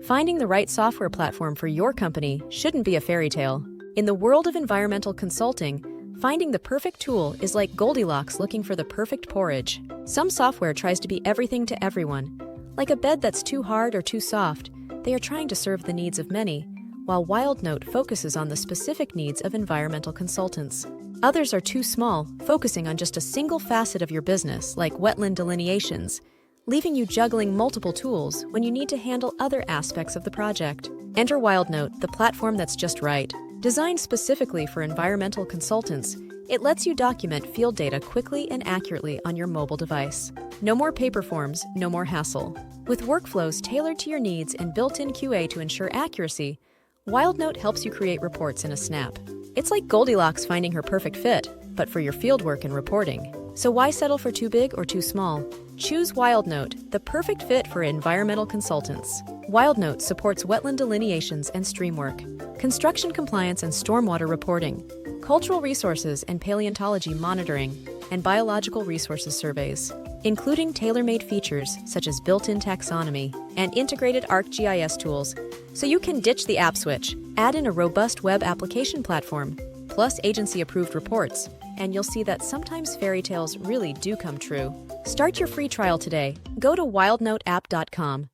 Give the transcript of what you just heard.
Finding the right software platform for your company shouldn't be a fairy tale. In the world of environmental consulting, finding the perfect tool is like Goldilocks looking for the perfect porridge. Some software tries to be everything to everyone. Like a bed that's too hard or too soft, they are trying to serve the needs of many, while Wildnote focuses on the specific needs of environmental consultants. Others are too small, focusing on just a single facet of your business, like wetland delineations, leaving you juggling multiple tools when you need to handle other aspects of the project. Enter Wildnote, the platform that's just right. Designed specifically for environmental consultants, it lets you document field data quickly and accurately on your mobile device. No more paper forms, no more hassle. With workflows tailored to your needs and built-in QA to ensure accuracy, Wildnote helps you create reports in a snap. It's like Goldilocks finding her perfect fit, but for your fieldwork and reporting. So why settle for too big or too small? Choose Wildnote, the perfect fit for environmental consultants. Wildnote supports wetland delineations and stream work, construction compliance and stormwater reporting, cultural resources and paleontology monitoring, and biological resources surveys, including tailor-made features such as built-in taxonomy and integrated ArcGIS tools, so you can ditch the app switch, add in a robust web application platform, plus agency-approved reports, and you'll see that sometimes fairy tales really do come true. Start your free trial today. Go to wildnoteapp.com.